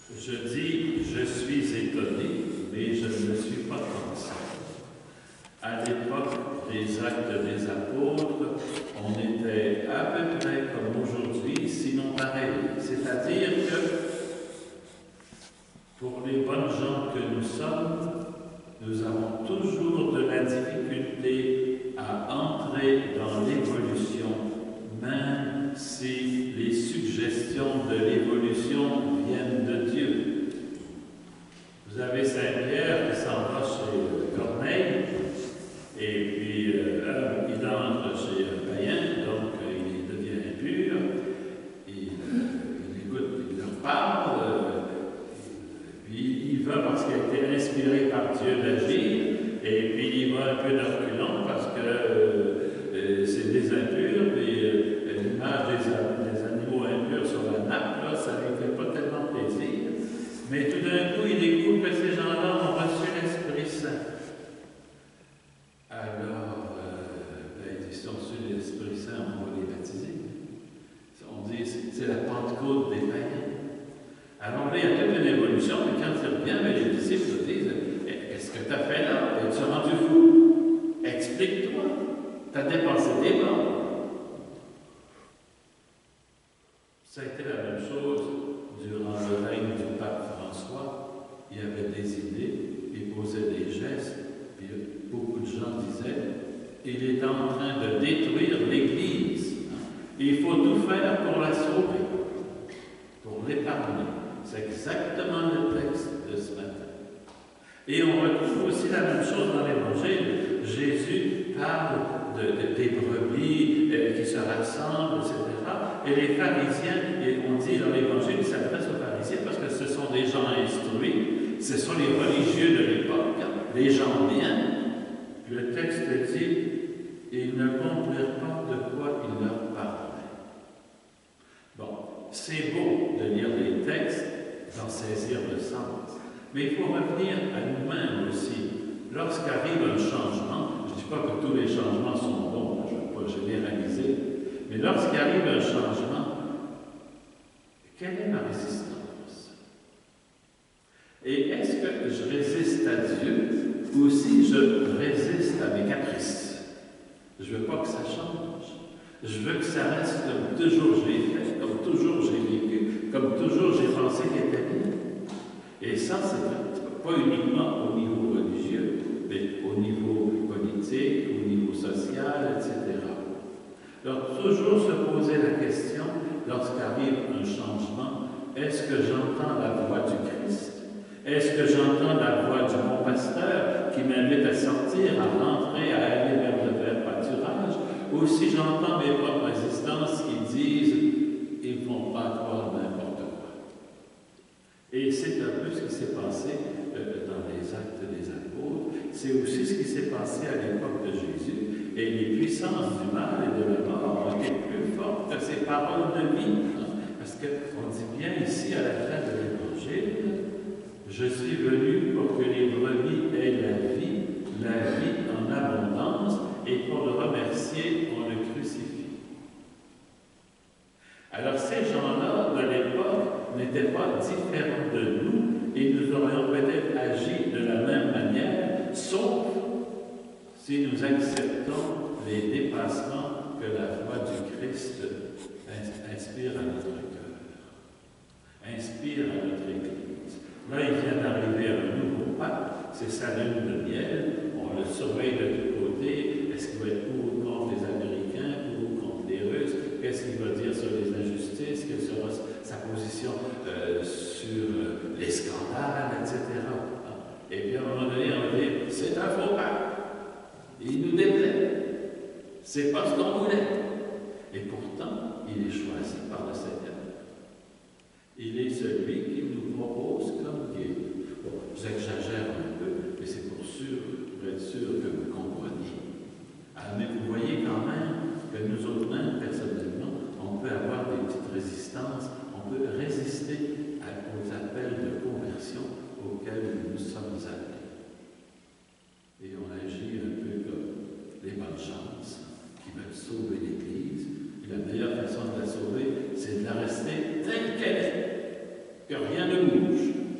Je dis, je suis étonné, mais je ne le suis pas comme ça. À l'époque des Actes des Apôtres, on était à peu près comme aujourd'hui, sinon pareil. C'est-à-dire que pour les bonnes gens que nous sommes, nous avons toujours de la difficulté à entrer dans l'évolution, même si les suggestions de l'évolution viennent de Dieu. Vous avez Saint-Pierre qui s'en va chez Corneille, et puis il entre chez un païen, donc il devient impur, il écoute, il leur parle, puis il va parce qu'il a été inspiré par Dieu d'agir, et puis il va un peu d'reculons parce que c'est des impurs, puis l'image des animaux impurs sur la nappe, là, ça ne lui fait pas tellement plaisir. Mais tout d'un coup, il découvre que ces gens-là ont reçu l'Esprit Saint. Alors, ils ont reçu l'Esprit Saint, on va les baptiser. On dit c'est la Pentecôte des païens. Alors là, il y a toute une évolution, mais quand il revient, les disciples disent qu'est-ce que tu as fait là? Es-tu rendu fou? Explique-toi. Tu as dépensé tes morts. Ça a été la même chose durant le règne du pape François. Il y avait des idées, il posait des gestes, puis beaucoup de gens disaient il est en train de détruire l'Église. Il faut tout faire pour la sauver, pour l'épargner. C'est exactement le texte de ce matin. Et on retrouve aussi la même chose dans l'Évangile. Jésus parle des brebis qui se rassemblent, etc. Et les pharisiens, et on dit dans l'Évangile, ils s'adressent aux pharisiens parce que ce sont des gens instruits, ce sont les religieux de l'époque, les gens bien. Le texte dit, ils ne comprirent pas de quoi il leur parlait. Bon, c'est beau de lire les textes, d'en saisir le sens, mais il faut revenir à nous-mêmes aussi. Lorsqu'arrive un changement, je ne dis pas que tous les changements sont bons, je ne veux pas généraliser, mais lorsqu'arrive un changement, quelle est ma résistance? Et est-ce que je résiste à Dieu ou si je résiste à mes caprices? Je ne veux pas que ça change. Je veux que ça reste comme toujours je l'ai fait, comme toujours j'ai vécu, comme toujours j'ai pensé qu'il était bien. Et ça, c'est pas uniquement au niveau religieux, mais au niveau politique, au niveau social, etc. Alors, toujours se poser la question, lorsqu'arrive un changement, est-ce que j'entends la voix du Christ? Est-ce que j'entends la voix du bon pasteur qui m'invite à sortir, à rentrer, à aller vers le vrai pâturage? Ou si j'entends mes propres résistances qui disent « ils ne vont pas croire n'importe quoi ». Et c'est un peu ce qui s'est passé dans les Actes des Apôtres. C'est aussi ce qui s'est passé à l'époque de Jésus. Et les puissances du mal et de la mort ont été plus fortes que ces paroles de vie. Parce qu'on dit bien ici à la fin de l'Évangile, « Je suis venu pour que les brebis aient la vie en abondance, et pour le remercier, on le crucifie. » Alors ces gens-là de l'époque n'étaient pas différents de nous, et nous aurions peut-être agi de la même manière, sauf si nous acceptons les dépassements que la voix du Christ inspire à notre cœur, inspire à notre Église. Là, il vient d'arriver un nouveau pape, c'est sa lune de miel, on le surveille de tous côtés. Est-ce qu'il va être pour ou contre les Américains, pour ou contre les Russes? Qu'est-ce qu'il va dire sur les injustices? Quelle sera sa position sur les scandales, etc. Et puis à un moment donné, on va dire, c'est un faux pape. Il nous déplaît. C'est pas ce qu'on voulait. Et pourtant, il est choisi par le Seigneur. Il est celui qui nous propose comme guide. Bon, j'exagère un peu, mais c'est pour être sûr que vous compreniez. Mais vous voyez quand même que nous autres, même personnellement, on peut avoir des petites résistances, on peut résister aux appels de conversion auxquels nous sommes appelés. Et on agit un peu comme les bonnes chances qui veulent sauver l'Église. Et la meilleure façon de la sauver, c'est de la rester telle qu'elle est. Que rien ne rouge.